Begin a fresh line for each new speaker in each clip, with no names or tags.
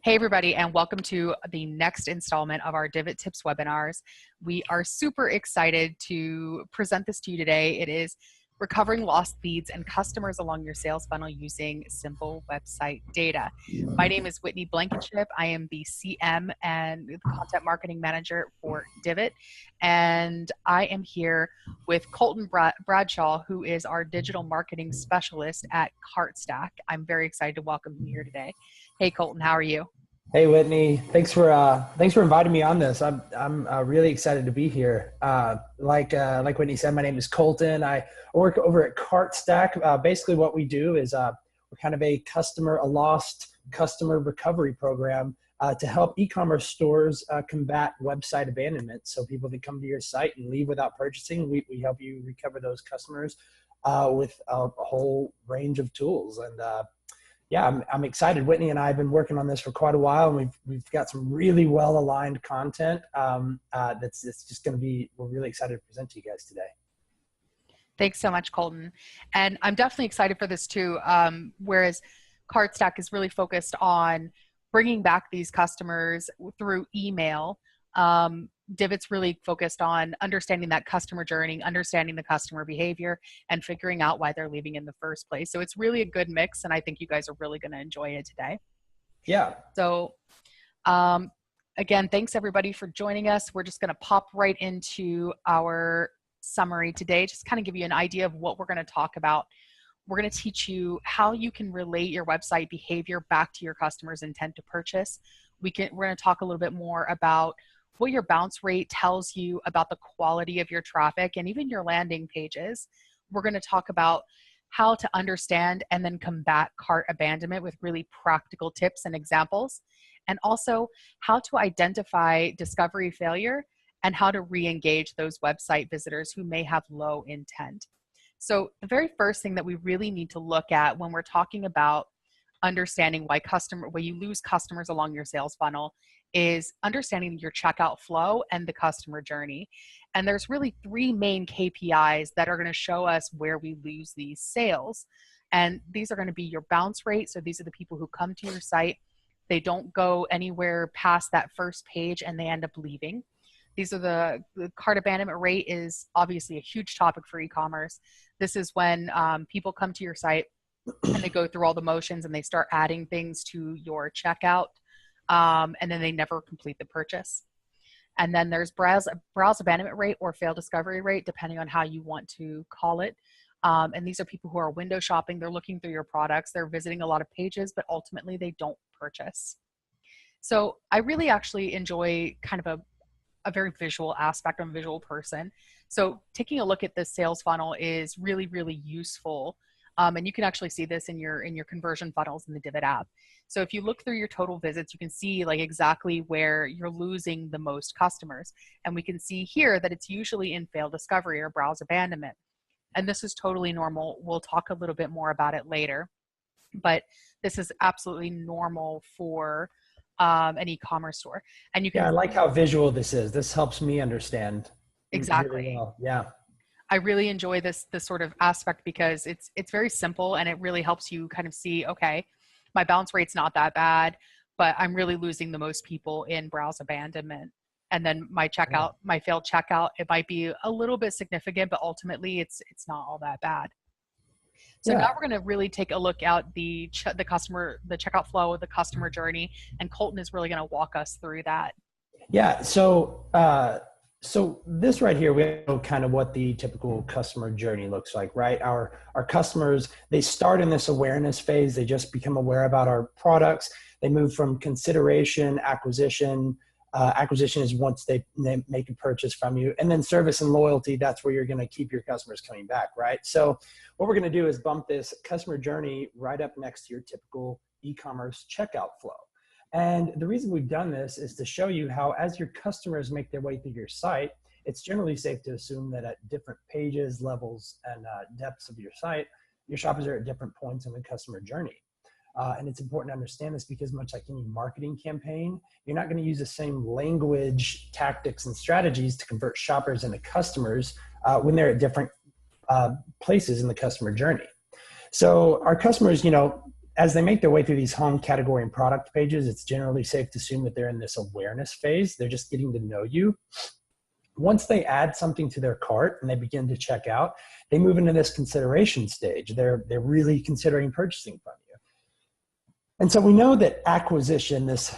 Hey everybody, and welcome to the next installment of our Divvit Tips webinars. We are super excited to present this to you today. It is recovering lost leads and customers along your sales funnel using simple website data. My name is Whitney Blankenship. I am the CM and the Content Marketing Manager for Divvit, and I am here with Colton Bradshaw, who is our Digital Marketing Specialist at Cartstack. I'm very excited to welcome him here today. Hey Colton, how are you?
Hey Whitney, thanks for inviting me on this. I'm really excited to be here. Like Whitney said, my name is Colton. I work over at Cartstack. Basically, what we do is we're kind of a lost customer recovery program to help e-commerce stores combat website abandonment. So people that come to your site and leave without purchasing, we help you recover those customers with a whole range of tools. And yeah, I'm excited. Whitney and I have been working on this for quite a while, and we've got some really well-aligned content that's just going to be, we're really excited to present to you guys today.
Thanks so much, Colton. And I'm definitely excited for this too, whereas Cartstack is really focused on bringing back these customers through email. Divvit's really focused on understanding that customer journey, understanding the customer behavior, and figuring out why they're leaving in the first place. So it's really a good mix, and I think you guys are really going to enjoy it today.
Yeah.
So again, thanks everybody for joining us. We're just going to pop right into our summary today, just kind of give you an idea of what we're going to talk about. We're going to teach you how you can relate your website behavior back to your customer's intent to purchase. We're going to talk a little bit more about what your bounce rate tells you about the quality of your traffic and even your landing pages. We're going to talk about how to understand and then combat cart abandonment with really practical tips and examples, and also how to identify discovery failure and how to re-engage those website visitors who may have low intent. So the very first thing that we really need to look at when we're talking about understanding why you lose customers along your sales funnel is understanding your checkout flow and the customer journey. And there's really three main KPIs that are going to show us where we lose these sales. And these are going to be your bounce rate. So these are the people who come to your site. They don't go anywhere past that first page and they end up leaving. These are the cart abandonment rate is obviously a huge topic for e-commerce. This is when people come to your site and they go through all the motions and they start adding things to your checkout. And then they never complete the purchase. And then there's browse abandonment rate or fail discovery rate, depending on how you want to call it. And these are people who are window shopping. They're looking through your products. They're visiting a lot of pages, but ultimately they don't purchase. So I really actually enjoy kind of a very visual aspect. I'm a visual person. So taking a look at this sales funnel is really, really useful. And you can actually see this in your conversion funnels in the Divvit app. So if you look through your total visits, you can see like exactly where you're losing the most customers. And we can see here that it's usually in failed discovery or browse abandonment. And this is totally normal. We'll talk a little bit more about it later. But this is absolutely normal for an e-commerce store. And you can
I like how visual this is. This helps me understand.
Exactly.
Really well. Yeah.
I really enjoy this sort of aspect because it's very simple and it really helps you kind of see, okay, my bounce rate's not that bad, but I'm really losing the most people in browse abandonment. And then my checkout, my failed checkout, it might be a little bit significant, but ultimately it's not all that bad. So now we're going to really take a look at the checkout flow, the customer journey, and Colton is really going to walk us through that.
Yeah. So this right here, we know kind of what the typical customer journey looks like, right? Our customers, they start in this awareness phase. They just become aware about our products. They move from consideration, acquisition. Acquisition is once they make a purchase from you. And then service and loyalty, that's where you're going to keep your customers coming back, right? So what we're going to do is bump this customer journey right up next to your typical e-commerce checkout flow. And the reason we've done this is to show you how as your customers make their way through your site, it's generally safe to assume that at different pages, levels, and depths of your site, your shoppers are at different points in the customer journey. And it's important to understand this because much like any marketing campaign, you're not going to use the same language, tactics, and strategies to convert shoppers into customers when they're at different places in the customer journey. So our customers, as they make their way through these home category and product pages, it's generally safe to assume that they're in this awareness phase. They're just getting to know you. Once they add something to their cart and they begin to check out, they move into this consideration stage. They're really considering purchasing from you. And so we know that acquisition, this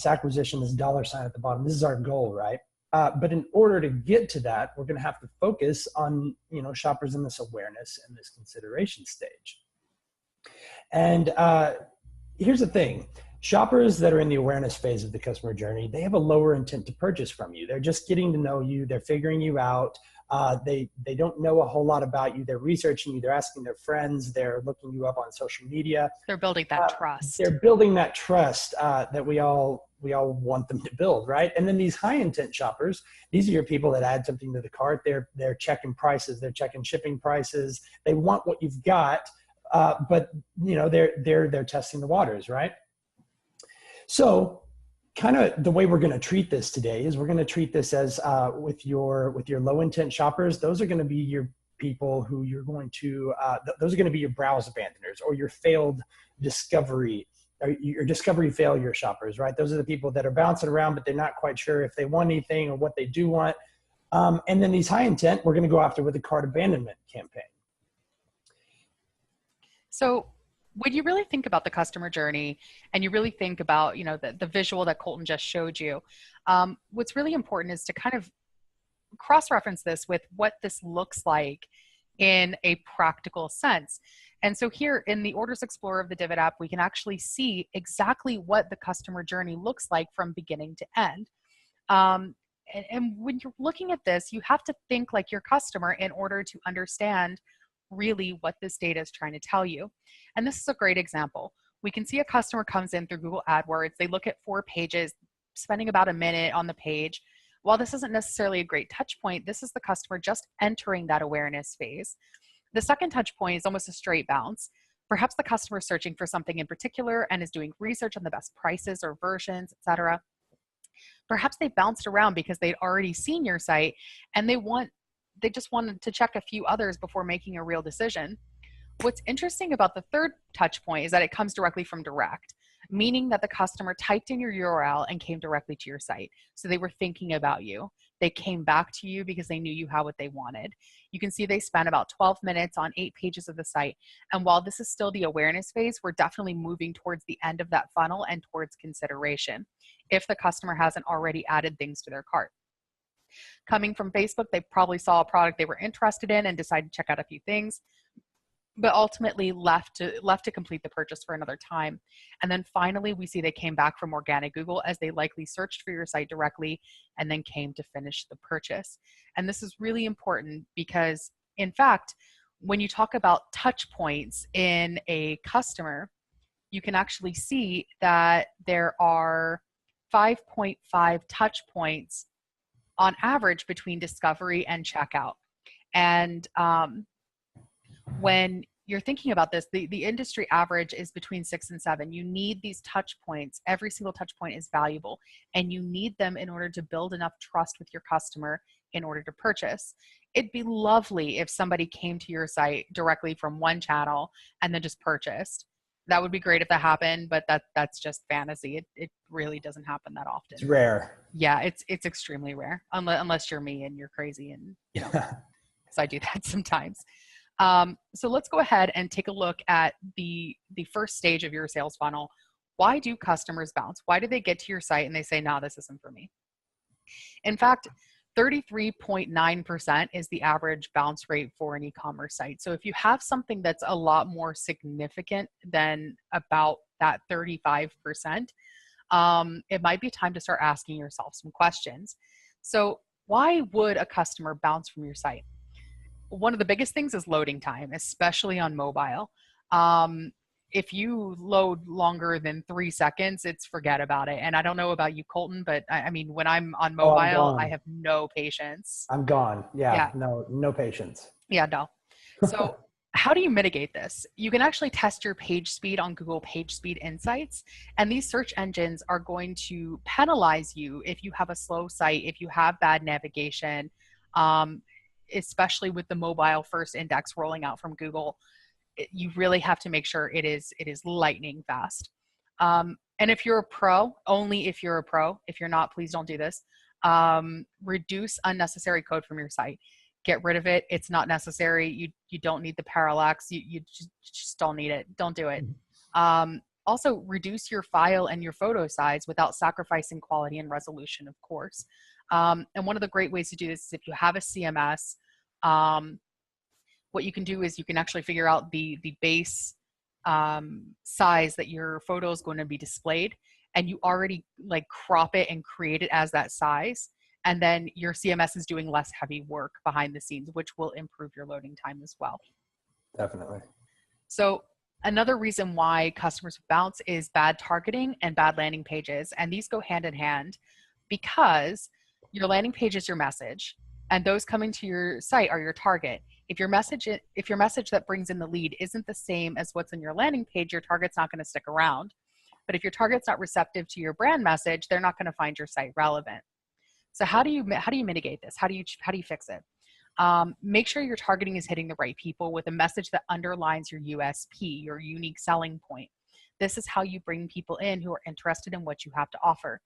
acquisition, this dollar sign at the bottom, this is our goal, right? But in order to get to that, we're going to have to focus on, shoppers in this awareness and this consideration stage. And here's the thing. Shoppers that are in the awareness phase of the customer journey, they have a lower intent to purchase from you. They're just getting to know you. They're figuring you out. They don't know a whole lot about you. They're researching you. They're asking their friends. They're looking you up on social media.
They're building that trust.
They're building that trust that we all want them to build, right? And then these high intent shoppers, these are your people that add something to the cart. They're checking prices. They're checking shipping prices. They want what you've got, but they're testing the waters, right? So kind of the way we're going to treat this today is we're going to treat this as with your low intent shoppers. Those are going to be your people who you're going to, those are going to be your browse abandoners or your failed discovery or your discovery failure shoppers, right? Those are the people that are bouncing around, but they're not quite sure if they want anything or what they do want. And then these high intent, we're going to go after with a cart abandonment campaign.
So when you really think about the customer journey and you really think about, the visual that Colton just showed you, what's really important is to kind of cross-reference this with what this looks like in a practical sense. And so here in the Orders Explorer of the Divvit app, we can actually see exactly what the customer journey looks like from beginning to end. And when you're looking at this, you have to think like your customer in order to understand really what this data is trying to tell you. And this is a great example. We can see a customer comes in through Google AdWords. They look at 4 pages, spending about a minute on the page. While this isn't necessarily a great touch point, this is the customer just entering that awareness phase. The second touch point is almost a straight bounce. Perhaps the customer is searching for something in particular and is doing research on the best prices or versions, etc. Perhaps they bounced around because they'd already seen your site and they just wanted to check a few others before making a real decision. What's interesting about the third touch point is that it comes directly from direct, meaning that the customer typed in your URL and came directly to your site. So they were thinking about you. They came back to you because they knew you had what they wanted. You can see they spent about 12 minutes on 8 pages of the site. And while this is still the awareness phase, we're definitely moving towards the end of that funnel and towards consideration if the customer hasn't already added things to their cart. Coming from Facebook, they probably saw a product they were interested in and decided to check out a few things, but ultimately left to complete the purchase for another time. And then finally, we see they came back from organic Google as they likely searched for your site directly and then came to finish the purchase. And this is really important because, in fact, when you talk about touch points in a customer, you can actually see that there are 5.5 touch points on average between discovery and checkout. And when you're thinking about this, the industry average is between 6 and 7. You need these touch points. Every single touch point is valuable, and you need them in order to build enough trust with your customer in order to purchase. It'd be lovely if somebody came to your site directly from one channel and then just purchased. That would be great if that happened, but that's just fantasy. It really doesn't happen that often.
It's rare.
Yeah, it's extremely rare, unless you're me and you're crazy, and because I do that sometimes. So let's go ahead and take a look at the first stage of your sales funnel. Why do customers bounce? Why do they get to your site and they say, "No, this isn't for me"? In fact, 33.9% is the average bounce rate for an e-commerce site. So if you have something that's a lot more significant than about that 35%, it might be time to start asking yourself some questions. So why would a customer bounce from your site? One of the biggest things is loading time, especially on mobile. If you load longer than 3 seconds, it's forget about it. And I don't know about you, Colton, but I mean, when I'm on mobile, I have no patience.
I'm gone. Yeah. No patience.
Yeah, no. So how do you mitigate this? You can actually test your page speed on Google Page Speed Insights. And these search engines are going to penalize you if you have a slow site, if you have bad navigation, especially with the mobile first index rolling out from Google. you really have to make sure it is lightning fast. And if you're a pro, only if you're a pro. If you're not, please don't do this. Reduce unnecessary code from your site. Get rid of it. It's not necessary. You don't need the parallax. You just don't need it. Don't do it. Also, reduce your file and your photo size without sacrificing quality and resolution, of course. And one of the great ways to do this is if you have a CMS, what you can do is you can actually figure out the base size that your photo is going to be displayed, and you already like crop it and create it as that size. And then your CMS is doing less heavy work behind the scenes, which will improve your loading time as well.
Definitely.
So another reason why customers bounce is bad targeting and bad landing pages. And these go hand in hand because your landing page is your message, and those coming to your site are your target. If your message that brings in the lead isn't the same as what's in your landing page, your target's not going to stick around. But if your target's not receptive to your brand message, they're not going to find your site relevant. So how do you mitigate this? How do you fix it? Make sure your targeting is hitting the right people with a message that underlines your USP, your unique selling point. This is how you bring people in who are interested in what you have to offer.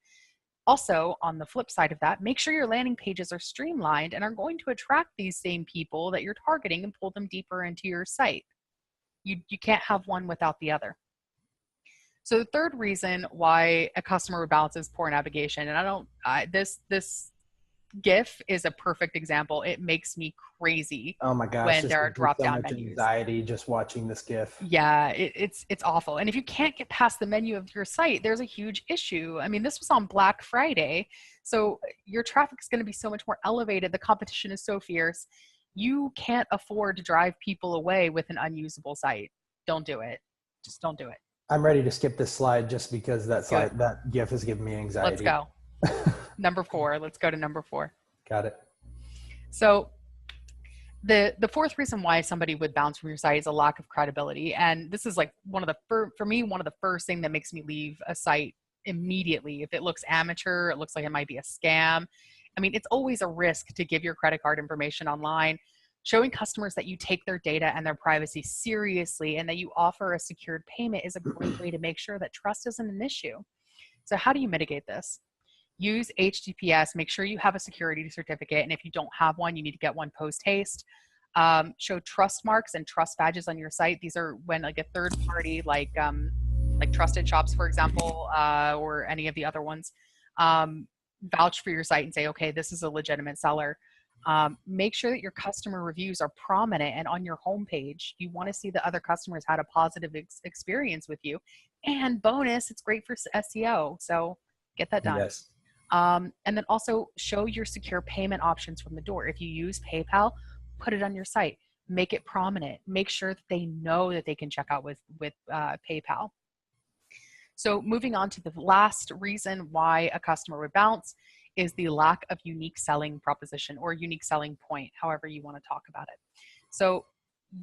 Also, on the flip side of that, make sure your landing pages are streamlined and are going to attract these same people that you're targeting and pull them deeper into your site. You can't have one without the other. So the third reason why a customer would bounce is poor navigation. And this GIF is a perfect example. It makes me crazy.
Oh my gosh,
when there are drop-down menus.
Anxiety just watching this GIF.
Yeah, it's awful. And if you can't get past the menu of your site, there's a huge issue. I mean, this was on Black Friday, so your traffic is going to be so much more elevated. The competition is so fierce. You can't afford to drive people away with an unusable site. Don't do it. Just don't do it.
I'm ready to skip this slide just because that GIF is giving me anxiety.
Let's go. Number 4. Let's go to number 4.
Got it.
So the fourth reason why somebody would bounce from your site is a lack of credibility. And this is like one of the first thing that makes me leave a site immediately. If it looks amateur, it looks like it might be a scam. I mean, it's always a risk to give your credit card information online. Showing customers that you take their data and their privacy seriously and that you offer a secured payment is a great way to make sure that trust isn't an issue. So how do you mitigate this? Use HTTPS. Make sure you have a security certificate. And if you don't have one, you need to get one post haste. Show trust marks and trust badges on your site. These are when like a third party, like Trusted Shops, for example, or any of the other ones, vouch for your site and say, okay, this is a legitimate seller. Make sure that your customer reviews are prominent and on your homepage. You want to see that other customers had a positive experience with you. And bonus, it's great for SEO. So get that done.
Yes.
And then also show your secure payment options from the door. If you use PayPal, put it on your site. Make it prominent. Make sure that they know that they can check out with PayPal. So moving on to the last reason why a customer would bounce is the lack of unique selling proposition or unique selling point, however you want to talk about it. So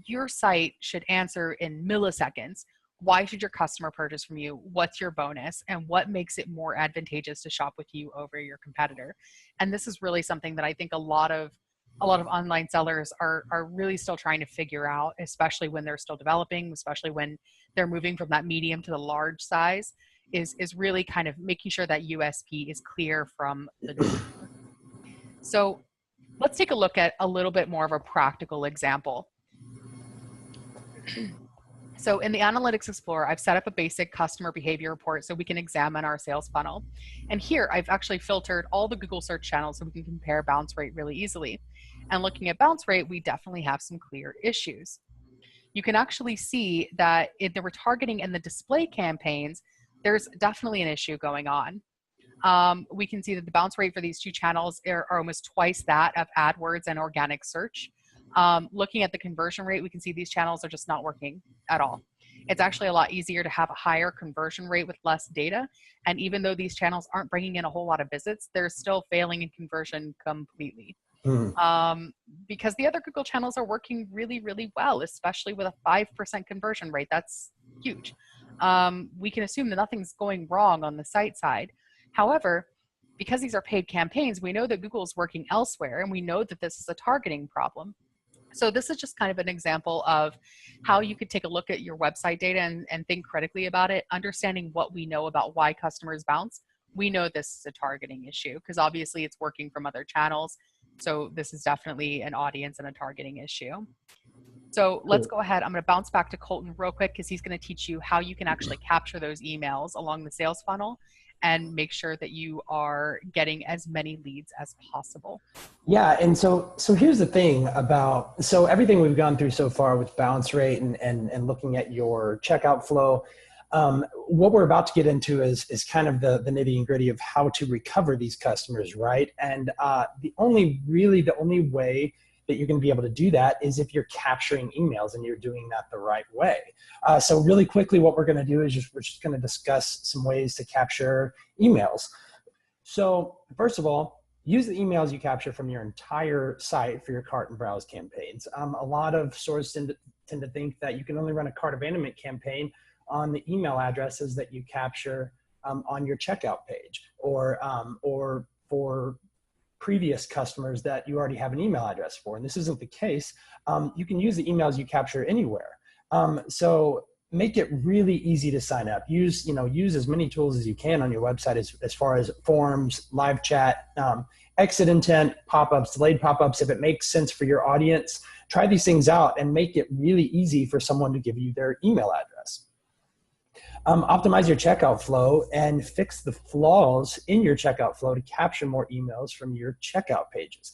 your site should answer in milliseconds. Why should your customer purchase from you? What's your bonus? And what makes it more advantageous to shop with you over your competitor? And this is really something that I think a lot of online sellers are really still trying to figure out, especially when they're still developing, especially when they're moving from that medium to the large size, is really kind of making sure that USP is clear from the door. So let's take a look at a little bit more of a practical example. So in the Analytics Explorer, I've set up a basic customer behavior report so we can examine our sales funnel. And here I've actually filtered all the Google search channels so we can compare bounce rate really easily. And looking at bounce rate, we definitely have some clear issues. You can actually see that in the retargeting and the display campaigns, there's definitely an issue going on. We can see that the bounce rate for these two channels are almost twice that of AdWords and organic search. Looking at the conversion rate, we can see these channels are just not working at all. It's actually a lot easier to have a higher conversion rate with less data. And even though these channels aren't bringing in a whole lot of visits, they're still failing in conversion completely. Because the other Google channels are working really, really well, especially with a 5% conversion rate. That's huge. We can assume that nothing's going wrong on the site side. However, because these are paid campaigns, we know that Google is working elsewhere, and we know that this is a targeting problem. So this is just kind of an example of how you could take a look at your website data and think critically about it, understanding what we know about why customers bounce. We know this is a targeting issue because obviously it's working from other channels. So this is definitely an audience and a targeting issue. So let's go ahead. I'm going to bounce back to Colton real quick because he's going to teach you how you can actually capture those emails along the sales funnel and make sure that you are getting as many leads as possible.
Yeah. And so here's the thing about, so everything we've gone through so far with bounce rate and looking at your checkout flow, what we're about to get into is kind of the nitty and gritty of how to recover these customers, right? And the only way that you're going to be able to do that is if you're capturing emails and you're doing that the right way. So really quickly, what we're going to do is we're just going to discuss some ways to capture emails. So first of all, use the emails you capture from your entire site for your cart and browse campaigns. A lot of stores tend to think that you can only run a cart abandonment campaign on the email addresses that you capture on your checkout page, or for previous customers that you already have an email address for. And this isn't the case. You can use the emails you capture anywhere. So make it really easy to sign up. Use as many tools as you can on your website as far as forms, live chat, exit intent, pop-ups, delayed pop-ups. If it makes sense for your audience, try these things out and make it really easy for someone to give you their email address. Optimize your checkout flow and fix the flaws in your checkout flow to capture more emails from your checkout pages.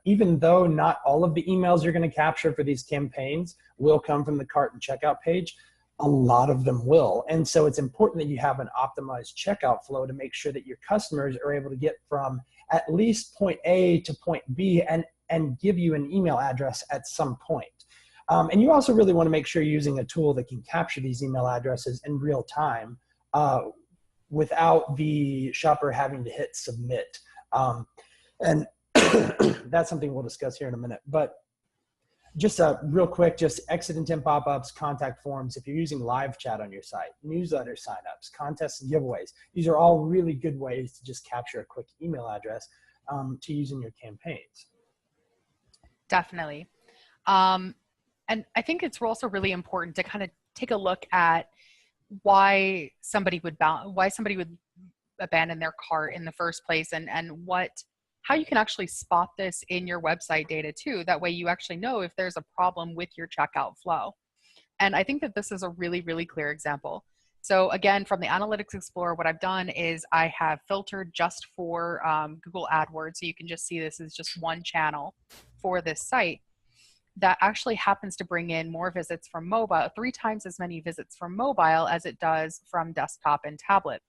Even though not all of the emails you're going to capture for these campaigns will come from the cart and checkout page, a lot of them will. And so it's important that you have an optimized checkout flow to make sure that your customers are able to get from at least point A to point B and give you an email address at some point. And you also really want to make sure you're using a tool that can capture these email addresses in real time without the shopper having to hit submit. And that's something we'll discuss here in a minute. But just real quick, just exit intent pop-ups, contact forms. If you're using live chat on your site, newsletter signups, contests and giveaways, these are all really good ways to just capture a quick email address to use in your campaigns.
Definitely. And I think it's also really important to kind of take a look at why somebody would abandon their cart in the first place, and how you can actually spot this in your website data too. That way you actually know if there's a problem with your checkout flow. And I think that this is a really, really clear example. So again, from the Analytics Explorer, what I've done is I have filtered just for Google AdWords. So you can just see this is just one channel for this site that actually happens to bring in more visits from mobile, 3 times as many visits from mobile as it does from desktop and tablet.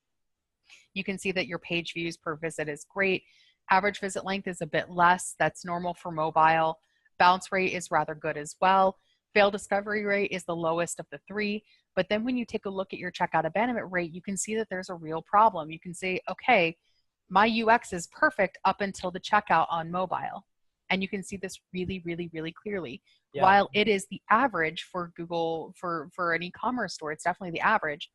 You can see that your page views per visit is great. Average visit length is a bit less. That's normal for mobile. Bounce rate is rather good as well. Fail discovery rate is the lowest of the 3. But then when you take a look at your checkout abandonment rate, you can see that there's a real problem. You can say, okay, my UX is perfect up until the checkout on mobile. And you can see this really, really, really clearly. Yeah. While it is the average for Google, for an e-commerce store, it's definitely the average.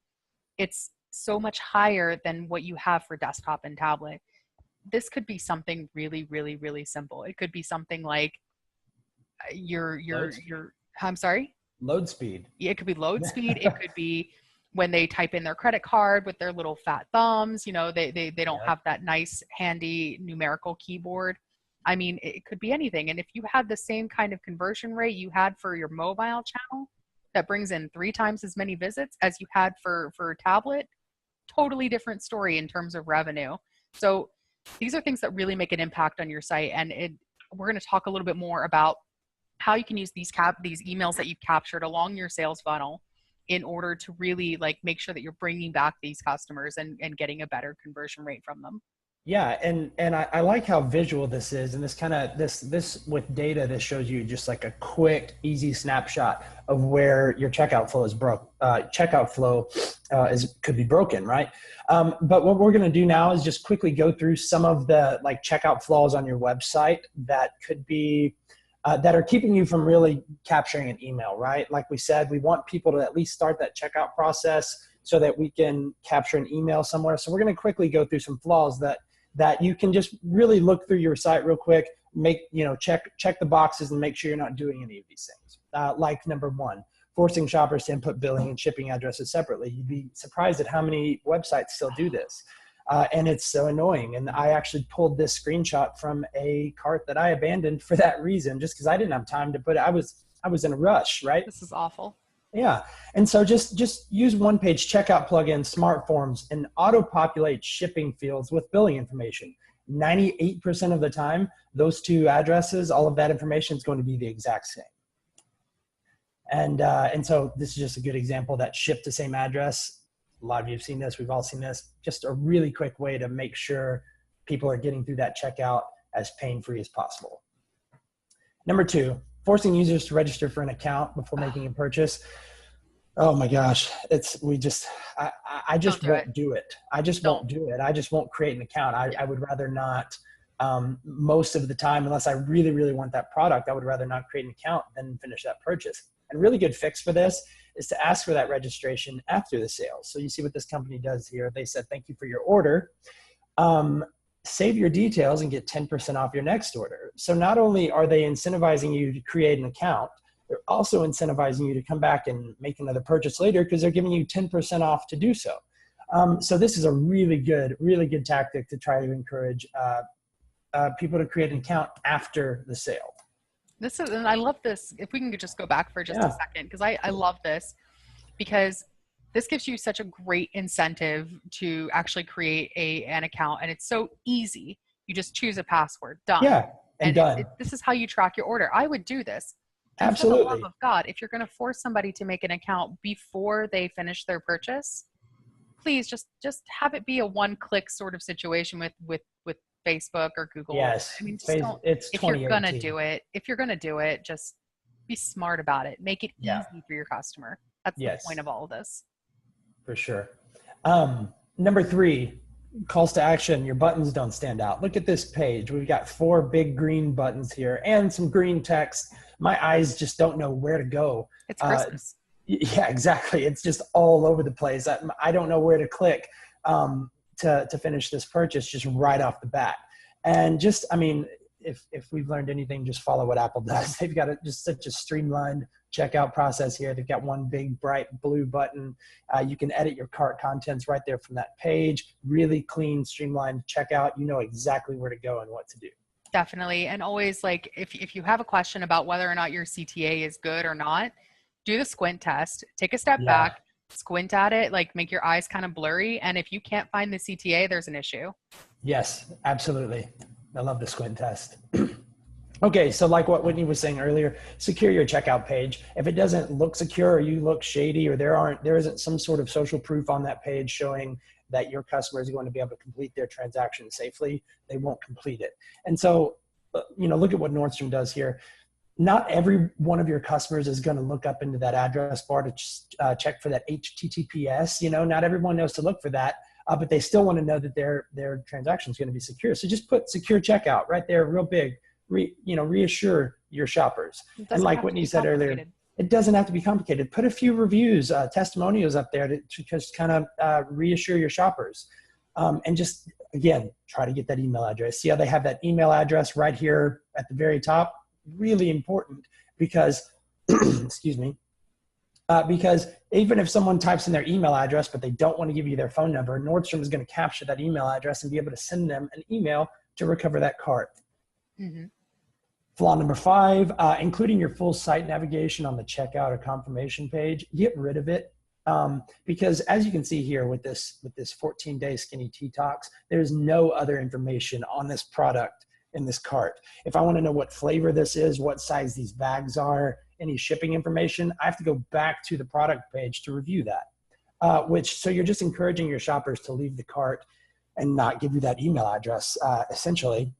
It's so much higher than what you have for desktop and tablet. This could be something really, really, really simple. It could be something like I'm sorry?
Load speed.
Yeah, it could be load speed. It could be when they type in their credit card with their little fat thumbs, they don't have that nice handy numerical keyboard. I mean, it could be anything. And if you had the same kind of conversion rate you had for your mobile channel that brings in 3 times as many visits as you had for tablet, totally different story in terms of revenue. So these are things that really make an impact on your site. And we're going to talk a little bit more about how you can use these emails that you've captured along your sales funnel in order to really make sure that you're bringing back these customers and getting a better conversion rate from them.
Yeah, and I like how visual this is, and this with data, this shows you just like a quick, easy snapshot of where your checkout flow is could be broken, right? But what we're going to do now is just quickly go through some of the checkout flaws on your website that could be that are keeping you from really capturing an email, right? Like we said, we want people to at least start that checkout process so that we can capture an email somewhere. So we're going to quickly go through some flaws that you can just really look through your site real quick, check the boxes and make sure you're not doing any of these things. Like number one, forcing shoppers to input billing and shipping addresses separately. You'd be surprised at how many websites still do this. And it's so annoying. And I actually pulled this screenshot from a cart that I abandoned for that reason, just because I didn't have time to put it. I was in a rush, right?
This is awful.
Yeah. And so just use one-page checkout plugin, smart forms, and auto-populate shipping fields with billing information. 98% of the time, those two addresses, all of that information is going to be the exact same. And so this is just a good example that ship to same address. A lot of you have seen this. We've all seen this. Just a really quick way to make sure people are getting through that checkout as pain-free as possible. Number two, forcing users to register for an account before making a purchase. Oh my gosh, I just won't do it. I just won't do it. I just won't create an account. I would rather not, most of the time, unless I really, really want that product, I would rather not create an account than finish that purchase. And a really good fix for this is to ask for that registration after the sale. So you see what this company does here. They said, thank you for your order. Save your details and get 10% off your next order. So not only are they incentivizing you to create an account, they're also incentivizing you to come back and make another purchase later because they're giving you 10% off to do so. So this is a really good tactic to try to encourage people to create an account after the sale.
And I love this. If we can just go back for just a second, because I love this, because this gives you such a great incentive to actually create an account, and it's so easy. You just choose a password, done.
Yeah, and done.
This is how you track your order. I would do this. And
absolutely.
For the love of God, if you're going to force somebody to make an account before they finish their purchase, please just have it be a one-click sort of situation with Facebook or Google.
Yes,
I mean,
it's
if you're going to do it, just be smart about it. Make it easy for your customer. That's the point of all of this.
For sure. Number three, calls to action. Your buttons don't stand out. Look at this page. We've got 4 big green buttons here and some green text. My eyes just don't know where to go.
It's Christmas.
Yeah, exactly. It's just all over the place. I don't know where to click to finish this purchase just right off the bat. And just, I mean, if we've learned anything, just follow what Apple does. They've got just such a streamlined checkout process here. They've got one big bright blue button. You can edit your cart contents right there from that page. Really clean, streamlined checkout. You know exactly where to go and what to do.
Definitely. And always, like, if you have a question about whether or not your CTA is good or not, do the squint test. Take a step back, squint at it, like make your eyes kind of blurry. And if you can't find the CTA, there's an issue. Yes,
absolutely. I love the squint test. Okay, so like what Whitney was saying earlier, secure your checkout page. If it doesn't look secure, or you look shady, or there isn't some sort of social proof on that page showing that your customer is going to be able to complete their transaction safely, they won't complete it. And so, look at what Nordstrom does here. Not every one of your customers is going to look up into that address bar to check for that HTTPS. Not everyone knows to look for that, but they still want to know that their transaction is going to be secure. So just put secure checkout right there, real big. Reassure your shoppers. And like Whitney said earlier, it doesn't have to be complicated. Put a few reviews, testimonials up there to just kind of reassure your shoppers. And just, again, try to get that email address. See how they have that email address right here at the very top? Really important because, excuse me, because even if someone types in their email address, but they don't want to give you their phone number, Nordstrom is going to capture that email address and be able to send them an email to recover that cart. Mm-hmm. Flaw number 5, including your full site navigation on the checkout or confirmation page. Get rid of it because as you can see here with this 14-day skinny tea talks, there's no other information on this product in this cart. If I want to know what flavor this is, what size these bags are, any shipping information, I have to go back to the product page to review that. So you're just encouraging your shoppers to leave the cart and not give you that email address, essentially.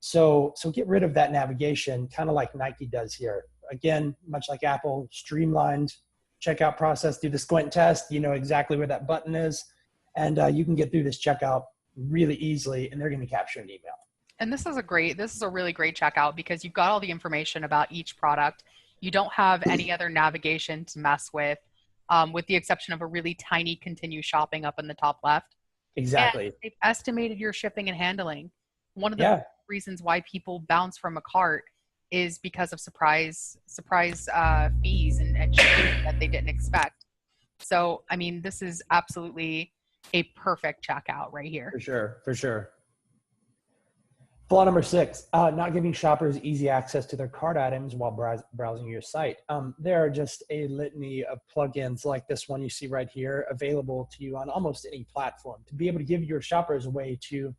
So get rid of that navigation, kind of like Nike does here. Again, much like Apple, streamlined checkout process. Do the squint test. You know exactly where that button is. And you can get through this checkout really easily, and they're going to capture an email.
And this is a really great checkout because you've got all the information about each product. You don't have any other navigation to mess with the exception of a really tiny continue shopping up in the top left.
Exactly.
And they've estimated your shipping and handling. One of reasons why people bounce from a cart is because of surprise fees and shipping that they didn't expect. So, I mean, this is absolutely a perfect checkout right here.
For sure, for sure. Flaw number 6, not giving shoppers easy access to their cart items while browsing your site. There are just a litany of plugins like this one you see right here available to you on almost any platform to be able to give your shoppers a way to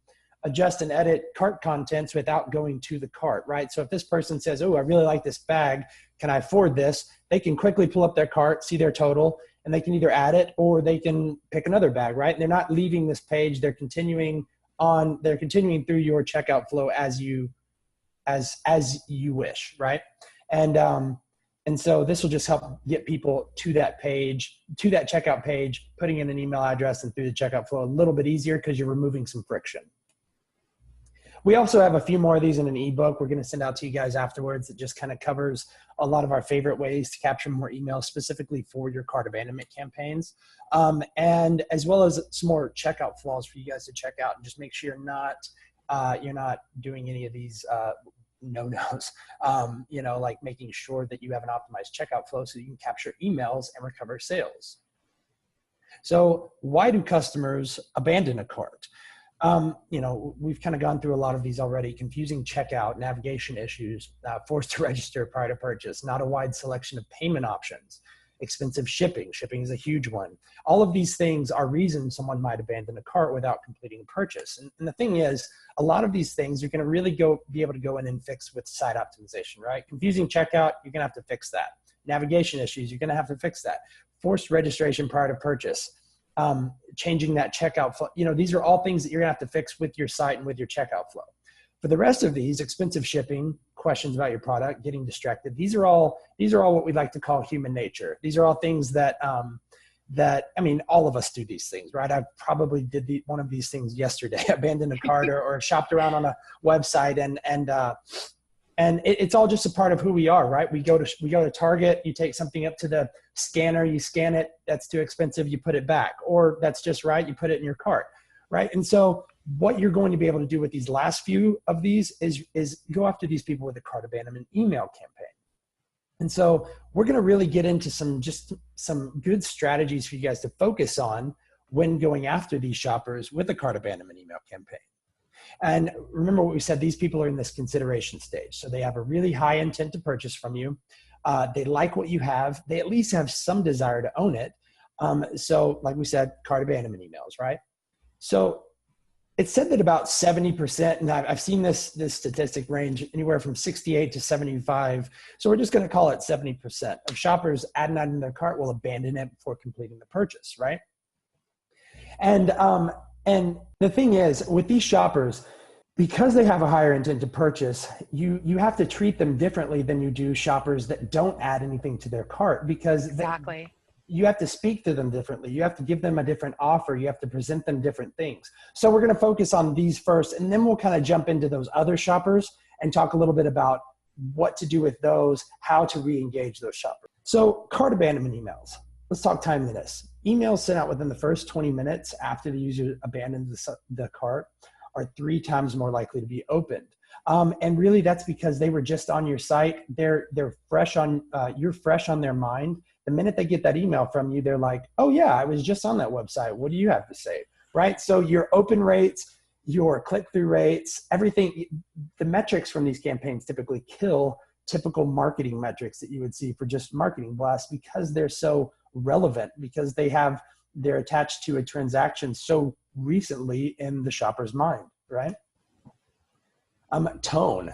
adjust and edit cart contents without going to the cart, right? So if this person says, oh, I really like this bag, can I afford this? They can quickly pull up their cart, see their total, and they can either add it or they can pick another bag, right? And they're not leaving this page. They're continuing through your checkout flow as you wish, right? And so this will just help get people to that page, to that checkout page, putting in an email address and through the checkout flow a little bit easier because you're removing some friction. We also have a few more of these in an ebook we're going to send out to you guys afterwards that just kind of covers a lot of our favorite ways to capture more emails specifically for your cart abandonment campaigns. And as well as some more checkout flaws for you guys to check out and just make sure you're not doing any of these no-nos, like making sure that you have an optimized checkout flow so you can capture emails and recover sales. So why do customers abandon a cart? We've kind of gone through a lot of these already: confusing checkout, navigation issues, forced to register prior to purchase, not a wide selection of payment options, expensive shipping. Shipping is a huge one. All of these things are reasons someone might abandon a cart without completing a purchase. And the thing is, a lot of these things you're going to really be able to go in and fix with site optimization, right? Confusing checkout, you're going to have to fix that. Navigation issues, you're going to have to fix that. Forced registration prior to purchase. Changing that checkout flow. These are all things that you're gonna have to fix with your site and with your checkout flow. For the rest of these, expensive shipping, questions about your product, getting distracted, these are all what we like to call human nature. These are all things that all of us do these things, right? I probably did one of these things yesterday, abandoned a cart or shopped around on a website and it's all just a part of who we are, right? We go to Target, you take something up to the scanner, you scan it, that's too expensive, you put it back, or that's just right, you put it in your cart, right? And so what you're going to be able to do with these last few of these is go after these people with a cart abandonment email campaign. And so we're going to really get into some good strategies for you guys to focus on when going after these shoppers with a cart abandonment email campaign. And remember what we said, these people are in this consideration stage. So they have a really high intent to purchase from you. They like what you have. They at least have some desire to own it. So like we said, cart abandonment emails, right? So it's said that about 70%, and I've seen this statistic range anywhere from 68 to 75. So we're just going to call it 70% of shoppers add an item in their cart will abandon it before completing the purchase, right? And the thing is, with these shoppers, because they have a higher intent to purchase, you have to treat them differently than you do shoppers that don't add anything to their cart, because
exactly.
You have to speak to them differently. You have to give them a different offer. You have to present them different things. So we're going to focus on these first, and then we'll kind of jump into those other shoppers and talk a little bit about what to do with those, how to re-engage those shoppers. So cart abandonment emails. Let's talk timeliness. Emails sent out within the first 20 minutes after the user abandons the cart are 3 times more likely to be opened. And really that's because they were just on your site. They're fresh on, you're fresh on their mind. The minute they get that email from you, they're like, oh yeah, I was just on that website. What do you have to say? Right? So your open rates, your click-through rates, everything, the metrics from these campaigns typically kill typical marketing metrics that you would see for just marketing blasts, because they're so relevant, because they're attached to a transaction so recently in the shopper's mind, right? Tone.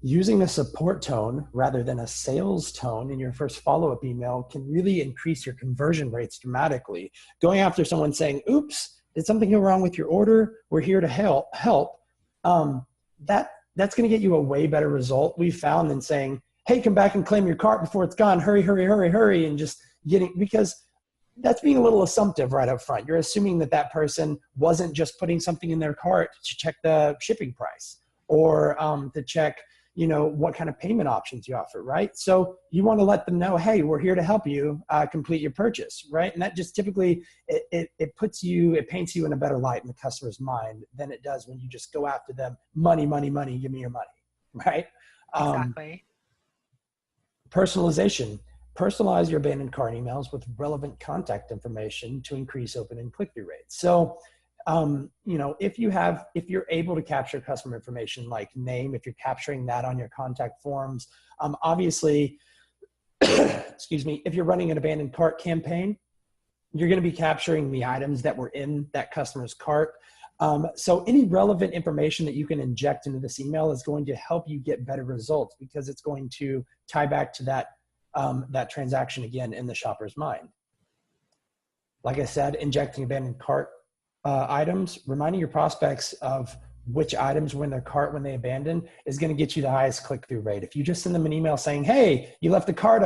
Using a support tone rather than a sales tone in your first follow-up email can really increase your conversion rates dramatically. Going after someone saying, oops, did something go wrong with your order? We're here to help. That's going to get you a way better result, we've found, than saying, hey, come back and claim your cart before it's gone. Hurry, hurry, hurry, hurry. And just because that's being a little assumptive right up front. You're assuming that person wasn't just putting something in their cart to check the shipping price or to check, what kind of payment options you offer, right? So you want to let them know, hey, we're here to help you complete your purchase, right? And that just typically, it paints you in a better light in the customer's mind than it does when you just go after them, money, money, money, give me your money, right?
Exactly.
Personalization. Personalize your abandoned cart emails with relevant contact information to increase open and click-through rates. So, if you're able to capture customer information like name, if you're capturing that on your contact forms, obviously, excuse me, if you're running an abandoned cart campaign, you're going to be capturing the items that were in that customer's cart. So any relevant information that you can inject into this email is going to help you get better results because it's going to tie back to that transaction again in the shopper's mind. Like I said, injecting abandoned cart items, reminding your prospects of which items were in their cart when they abandoned is going to get you the highest click-through rate. If you just send them an email saying, hey, you left the cart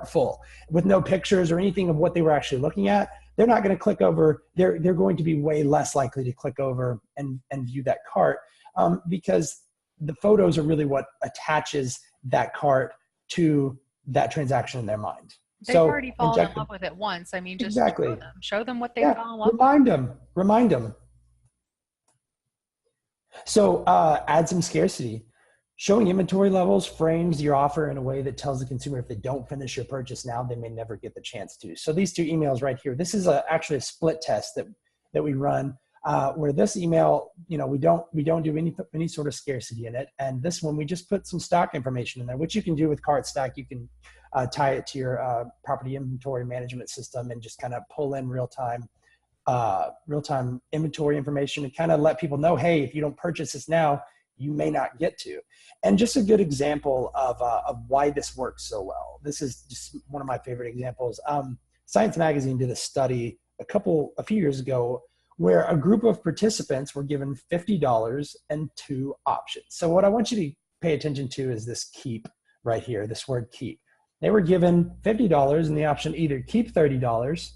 full with no pictures or anything of what they were actually looking at, they're not going to click over. They're going to be way less likely to click over and view that cart because the photos are really what attaches that cart to that transaction in their mind.
They've already fallen in love with it once. I mean, just
exactly.
show them what they fell in love with.
Remind them. So add some scarcity. Showing inventory levels frames your offer in a way that tells the consumer if they don't finish your purchase now, they may never get the chance to. So these two emails right here, this is actually a split test that we run where this email, we don't do any sort of scarcity in it. And this one, we just put some stock information in there, which you can do with Cartstack. You can tie it to your property inventory management system and just kind of pull in real-time inventory information and kind of let people know, hey, if you don't purchase this now, you may not get to. And just a good example of why this works so well. This is just one of my favorite examples. Science Magazine did a study a few years ago where a group of participants were given $50 and 2 options. So what I want you to pay attention to is this keep right here, this word keep. They were given $50 and the option either keep $30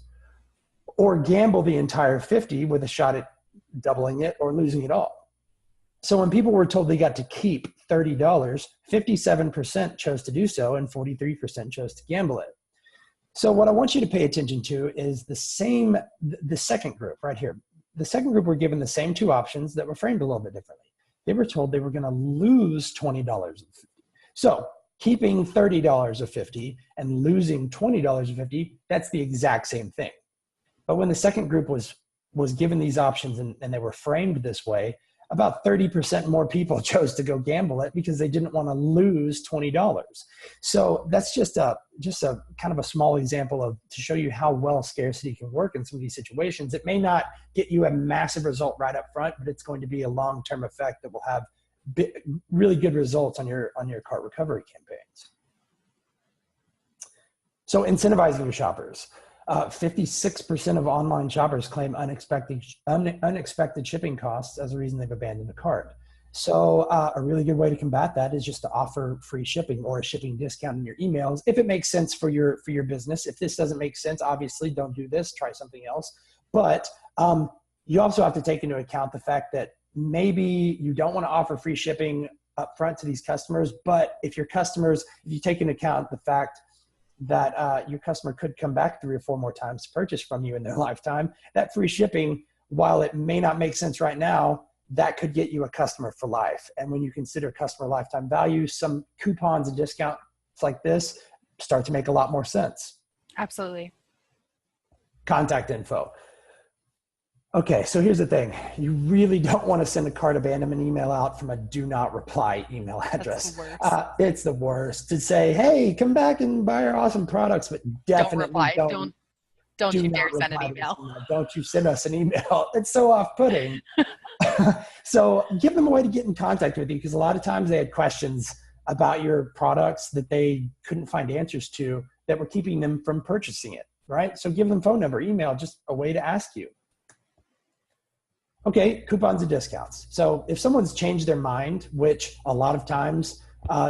or gamble the entire 50 with a shot at doubling it or losing it all. So when people were told they got to keep $30, 57% chose to do so and 43% chose to gamble it. So what I want you to pay attention to is the second group right here. The second group were given the same 2 options that were framed a little bit differently. They were told they were going to lose $20 of 50. So keeping $30 of 50 and losing $20 of 50, that's the exact same thing. But when the second group was given these options and they were framed this way, about 30% more people chose to go gamble it because they didn't want to lose $20. So that's just a kind of a small example to show you how well scarcity can work in some of these situations. It may not get you a massive result right up front, but it's going to be a long-term effect that will have really good results on your cart recovery campaigns. So incentivizing your shoppers. 56% of online shoppers claim unexpected shipping costs as a reason they've abandoned a cart. So a really good way to combat that is just to offer free shipping or a shipping discount in your emails if it makes sense for your business. If this doesn't make sense, obviously don't do this, try something else. But you also have to take into account the fact that maybe you don't want to offer free shipping up front to these customers, but if you take into account the fact that your customer could come back 3 or 4 more times to purchase from you in their lifetime, that free shipping, while it may not make sense right now, that could get you a customer for life. And when you consider customer lifetime value, some coupons and discounts like this start to make a lot more sense.
Absolutely.
Contact info. Okay, so here's the thing. You really don't want to send a cart abandonment email out from a do not reply email address. It's the worst to say, hey, come back and buy our awesome products, but definitely don't you dare send an email. Don't you send us an email. It's so off-putting. So give them a way to get in contact with you because a lot of times they had questions about your products that they couldn't find answers to that were keeping them from purchasing it, right? So give them phone number, email, just a way to ask you. Okay, coupons and discounts. So if someone's changed their mind, which a lot of times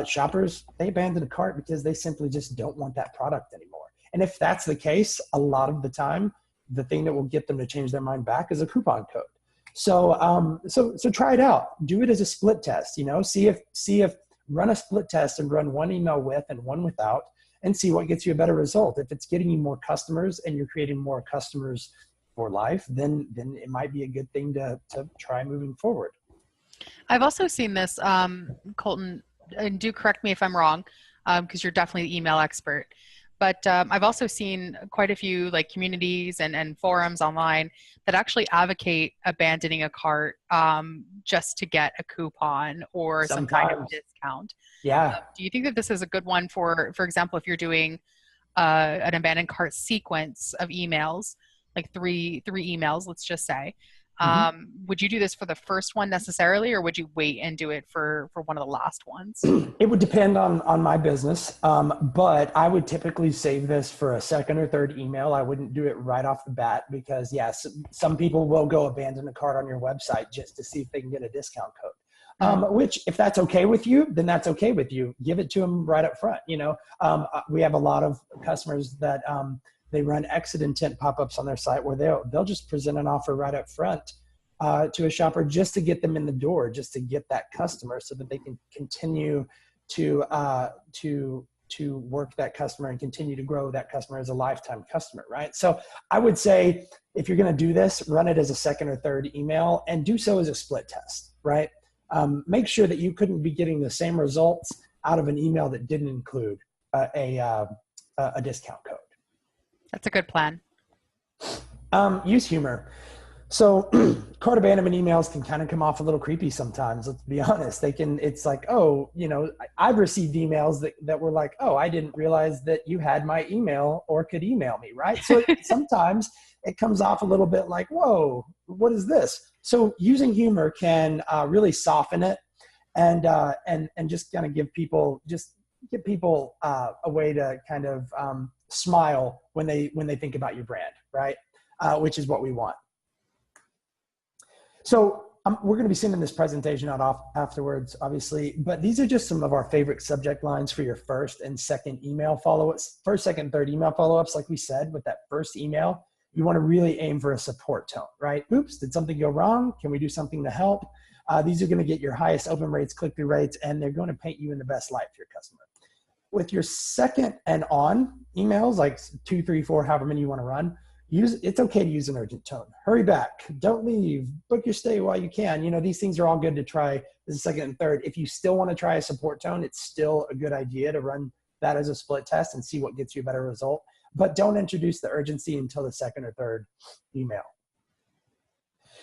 shoppers, they abandon a cart because they simply just don't want that product anymore. And if that's the case, a lot of the time, the thing that will get them to change their mind back is a coupon code. So try it out. Do it as a split test. See if run a split test and run one email with and one without, and see what gets you a better result. If it's getting you more customers and you're creating more customers for life, then it might be a good thing to try moving forward.
I've also seen this, Colton, and do correct me if I'm wrong, because you're definitely the email expert. But I've also seen quite a few like communities and forums online that actually advocate abandoning a cart just to get a coupon or some kind of discount.
Yeah.
Do you think that this is a good one for example, if you're doing an abandoned cart sequence of emails, like three emails, let's just say, would you do this for the first one necessarily, or would you wait and do it for one of the last ones?
It would depend on my business, but I would typically save this for a second or third email. I wouldn't do it right off the bat because, yes, some people will go abandon a cart on your website just to see if they can get a discount code. Which, if that's okay with you, then that's okay with you. Give it to them right up front. We have a lot of customers that they run exit intent pop-ups on their site where they'll just present an offer right up front to a shopper just to get them in the door, just to get that customer so that they can continue to work that customer and continue to grow that customer as a lifetime customer, right? So I would say if you're going to do this, run it as a second or third email and do so as a split test, right? Make sure that you couldn't be getting the same results out of an email that didn't include a discount code.
That's a good plan.
Use humor. So cart abandonment emails can kind of come off a little creepy sometimes. Let's be honest. It's like, oh, I've received emails that were like, oh, I didn't realize that you had my email or could email me, right? So sometimes it comes off a little bit like, whoa, what is this? So using humor can really soften it and just kind of give people a way to kind of smile when they think about your brand, right? Which is what we want. So we're going to be sending this presentation out afterwards, obviously, but these are just some of our favorite subject lines for your first and second email follow-ups, first, second, third email follow-ups. Like we said, with that first email, you want to really aim for a support tone, right? Oops, did something go wrong? Can we do something to help? These are going to get your highest open rates, click-through rates, and they're going to paint you in the best light for your customer. With your second and on emails, like 2, 3, 4, however many you want to run, it's okay to use an urgent tone. Hurry back, don't leave, book your stay while you can. These things are all good to try as a second and third. If you still want to try a support tone, it's still a good idea to run that as a split test and see what gets you a better result. But don't introduce the urgency until the second or third email.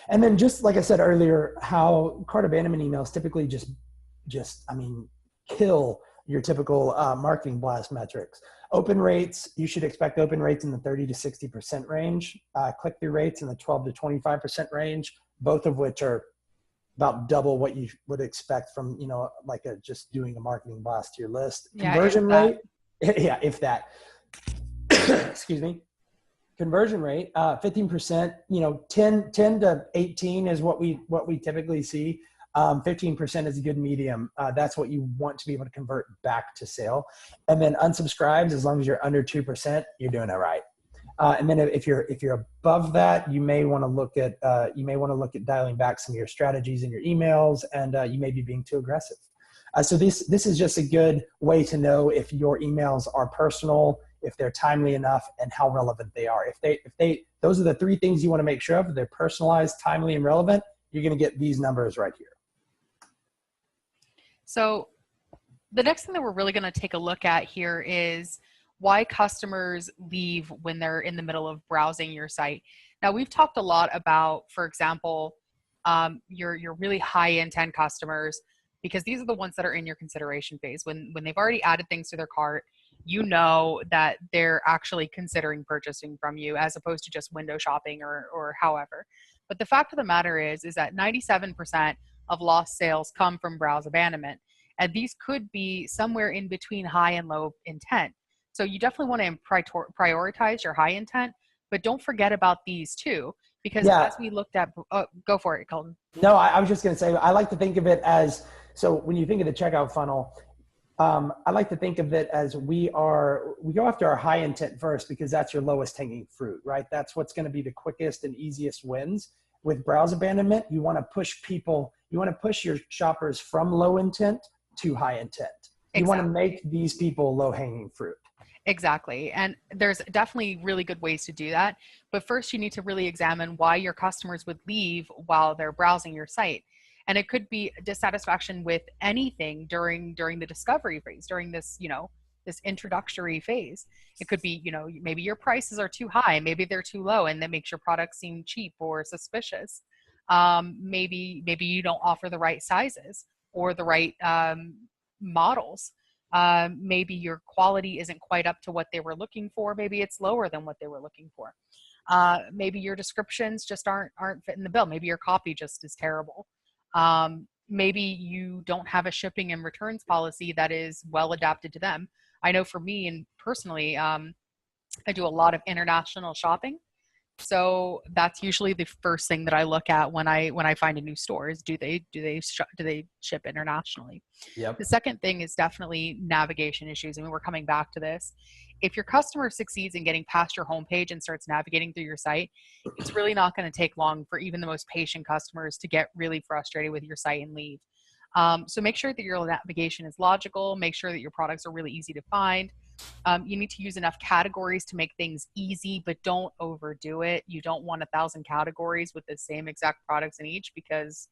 And then just like I said earlier, how cart abandonment emails typically just kill your typical marketing blast metrics. Open rates, you should expect open rates in the 30 to 60% range, click-through rates in the 12 to 25% range, both of which are about double what you would expect from, just doing a marketing blast to your list.
Yeah,
conversion rate, yeah, if that. Excuse me. Conversion rate, 15%, 10 to 18 is what we typically see. 15% is a good medium. That's what you want to be able to convert back to sale. And then unsubscribes, as long as you're under 2%, you're doing it right. And then if you're above that, you may want to look at dialing back some of your strategies in your emails, and you may be being too aggressive. So this is just a good way to know if your emails are personal, if they're timely enough, and how relevant they are. If those are the three things you want to make sure of. If they're personalized, timely, and relevant, you're going to get these numbers right here.
So the next thing that we're really going to take a look at here is why customers leave when they're in the middle of browsing your site. Now, we've talked a lot about, for example, your really high intent customers, because these are the ones that are in your consideration phase. When they've already added things to their cart, you know that they're actually considering purchasing from you as opposed to just window shopping or however. But the fact of the matter is that 97% of lost sales come from browse abandonment. And these could be somewhere in between high and low intent. So you definitely want to prioritize your high intent, but don't forget about these too, because as we looked at, go for it, Colton.
No, I was just going to say, I like to think of it as, so when you think of the checkout funnel, I like to think of it as we go after our high intent first, because that's your lowest hanging fruit, right? That's what's going to be the quickest and easiest wins. with browse abandonment, you want to push your shoppers from low intent to high intent. You want to make these people low hanging fruit.
Exactly. And there's definitely really good ways to do that. But first you need to really examine why your customers would leave while they're browsing your site. And it could be dissatisfaction with anything during the discovery phase, during this, this introductory phase. It could be, maybe your prices are too high, maybe they're too low, and that makes your product seem cheap or suspicious. Maybe you don't offer the right sizes or the right models. Maybe your quality isn't quite up to what they were looking for. Maybe it's lower than what they were looking for. Maybe your descriptions just aren't fitting the bill. Maybe your copy just is terrible. Maybe you don't have a shipping and returns policy that is well adapted to them. I know for me and personally, I do a lot of international shopping. So that's usually the first thing that I look at when I find a new store is do they ship internationally?
Yep.
The second thing is definitely navigation issues. I mean, we're coming back to this. If your customer succeeds in getting past your homepage and starts navigating through your site, it's really not going to take long for even the most patient customers to get really frustrated with your site and leave. So make sure that your navigation is logical. Make sure that your products are really easy to find. You need to use enough categories to make things easy, but don't overdo it. You don't want 1,000 categories with the same exact products in each, because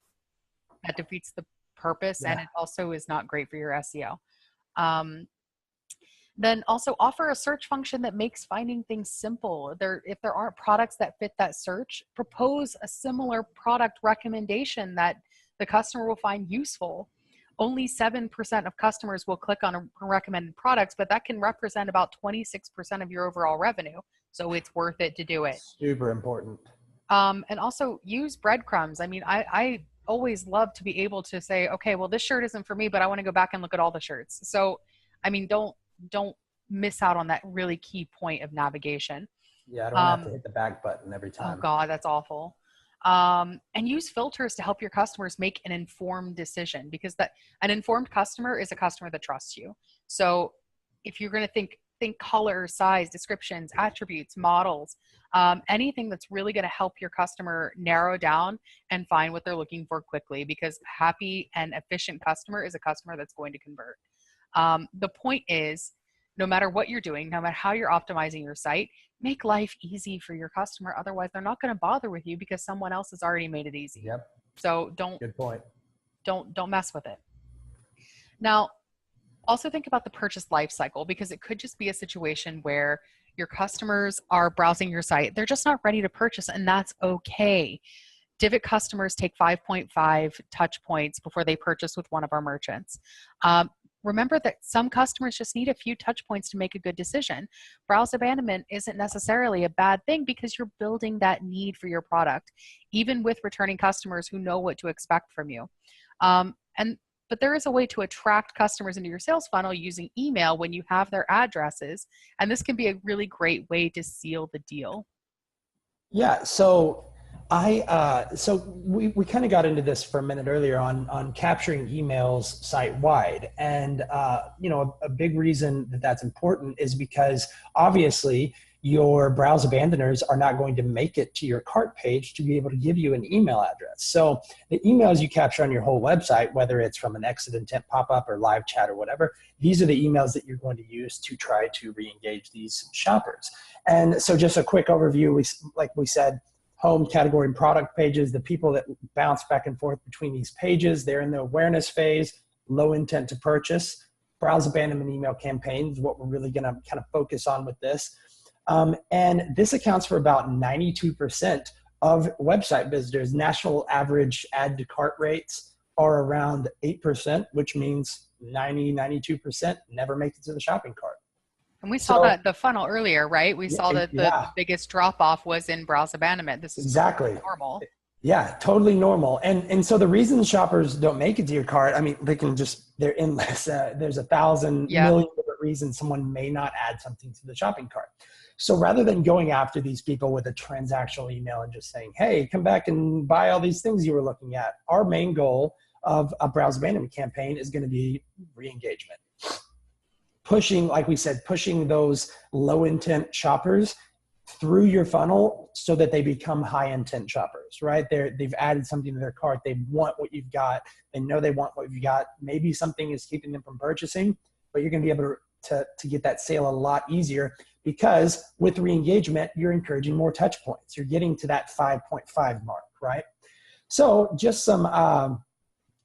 that defeats the purpose, and it also is not great for your SEO. Then also offer a search function that makes finding things simple. If there aren't products that fit that search, propose a similar product recommendation that the customer will find useful. Only 7% of customers will click on a recommended products, but that can represent about 26% of your overall revenue. So it's worth it to do it.
Super important.
And also use breadcrumbs. I mean, I always love to be able to say, okay, well, this shirt isn't for me, but I want to go back and look at all the shirts. So, I mean, don't miss out on that really key point of navigation.
Yeah, I don't have to hit the back button every time.
Oh God, that's awful. And use filters to help your customers make an informed decision, because an informed customer is a customer that trusts you. So if you're going to think color, size, descriptions, attributes, models, anything that's really going to help your customer narrow down and find what they're looking for quickly, because happy and efficient customer is a customer that's going to convert. The point is, no matter what you're doing, no matter how you're optimizing your site, make life easy for your customer. Otherwise, they're not going to bother with you because someone else has already made it easy.
Yep.
So
Good point.
Don't mess with it. Now, also think about the purchase life cycle, because it could just be a situation where your customers are browsing your site. They're just not ready to purchase, and that's okay. Divvit customers take 5.5 touch points before they purchase with one of our merchants. Remember that some customers just need a few touch points to make a good decision. Browse abandonment isn't necessarily a bad thing, because you're building that need for your product, even with returning customers who know what to expect from you. But there is a way to attract customers into your sales funnel using email when you have their addresses. And this can be a really great way to seal the deal.
Yeah. So we kind of got into this for a minute earlier on capturing emails site-wide. And, a big reason that that's important is because obviously your browse abandoners are not going to make it to your cart page to be able to give you an email address. So the emails you capture on your whole website, whether it's from an exit intent pop-up or live chat or whatever, these are the emails that you're going to use to try to re-engage these shoppers. And so just a quick overview, like we said, home, category, and product pages, the people that bounce back and forth between these pages, they're in the awareness phase, low intent to purchase. Browse abandonment email campaigns, what we're really going to kind of focus on with this. And this accounts for about 92% of website visitors. National average add to cart rates are around 8%, which means 92% never make it to the shopping cart.
And we saw that the funnel earlier, right? We saw that the biggest drop off was in browse abandonment. This is
exactly
normal.
Yeah, totally normal. And so the reason shoppers don't make it to your cart, I mean, they're endless. There's 1,000 million different reasons someone may not add something to the shopping cart. So rather than going after these people with a transactional email and just saying, hey, come back and buy all these things you were looking at, our main goal of a browse abandonment campaign is going to be re-engagement. Pushing, like we said, pushing those low intent shoppers through your funnel so that they become high intent shoppers, right? They've added something to their cart. They want what you've got. They know they want what you've got. Maybe something is keeping them from purchasing, but you're going to be able to get that sale a lot easier, because with re-engagement, you're encouraging more touch points. You're getting to that 5.5 mark, right? So just some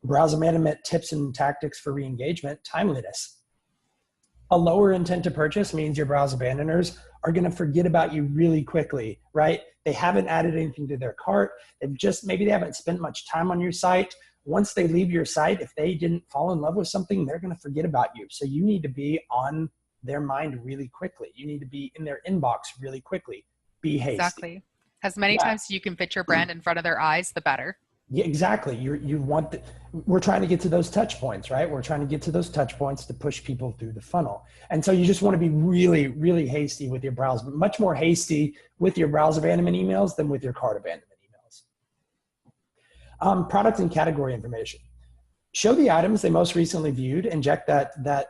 browser management tips and tactics for re-engagement. Timeliness. A lower intent to purchase means your browse abandoners are going to forget about you really quickly, right? They haven't added anything to their cart. Maybe they haven't spent much time on your site. Once they leave your site, if they didn't fall in love with something, they're going to forget about you. So you need to be on their mind really quickly. You need to be in their inbox really quickly. Be hasty.
Exactly. As many times as you can fit your brand in front of their eyes, the better.
Yeah, exactly. We're trying to get to those touch points, right? We're trying to get to those touch points to push people through the funnel. And so you just want to be really, really hasty with your browse, but much more hasty with your browse abandonment emails than with your cart abandonment emails. Product and category information. Show the items they most recently viewed, inject that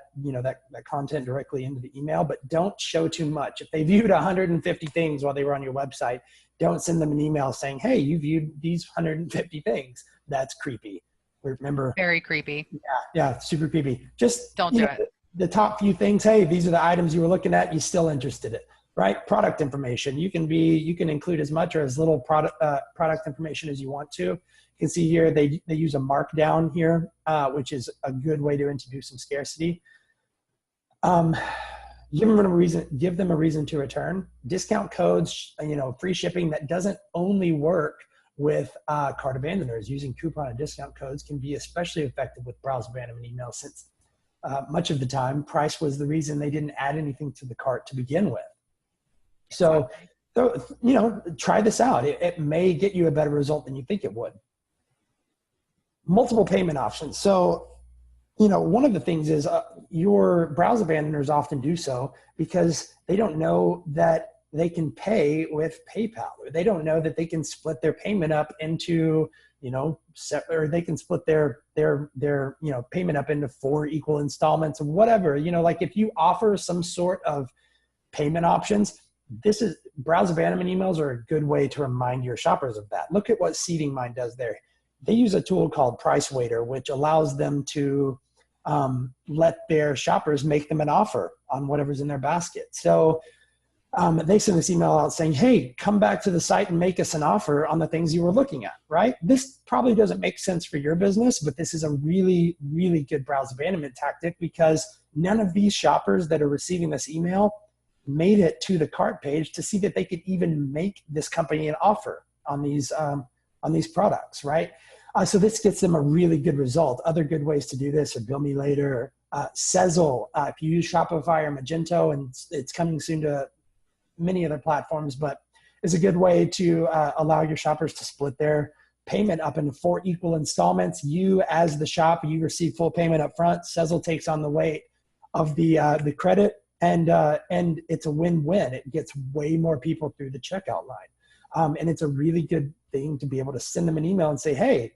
content directly into the email, but don't show too much. If they viewed 150 things while they were on your website, don't send them an email saying, hey, you viewed these 150 things. That's creepy. Remember?
Very creepy.
Yeah, super creepy. Just
don't do it.
The top few things, hey, these are the items you were looking at, you still interested in, right? Product information. You can include as much or as little product information as you want to. You can see here, they use a markdown here, which is a good way to introduce some scarcity. Give them a reason to return. Discount codes, free shipping. That doesn't only work with cart abandoners. Using coupon and discount codes can be especially effective with browse abandonment emails, since much of the time price was the reason they didn't add anything to the cart to begin with. So try this out. It may get you a better result than you think it would. Multiple payment options. So one of the things is your browse abandoners often do so because they don't know that they can pay with PayPal, or they don't know that they can split their payment up into, or they can split their payment up into 4 equal installments or whatever. Like if you offer some sort of payment options, browse abandonment emails are a good way to remind your shoppers of that. Look at what Seeding Mind does there. They use a tool called Price Waiter, which allows them to let their shoppers make them an offer on whatever's in their basket. So they send this email out saying, hey, come back to the site and make us an offer on the things you were looking at, right? This probably doesn't make sense for your business, but this is a really, really good browse abandonment tactic, because none of these shoppers that are receiving this email made it to the cart page to see that they could even make this company an offer on these products, right? So this gets them a really good result. Other good ways to do this are Bill Me Later, Sezzle. If you use Shopify or Magento, and it's coming soon to many other platforms, but is a good way to allow your shoppers to split their payment up into 4 equal installments. You, as the shop, you receive full payment up front. Sezzle takes on the weight of the credit, and it's a win-win. It gets way more people through the checkout line. And it's a really good thing to be able to send them an email and say, hey,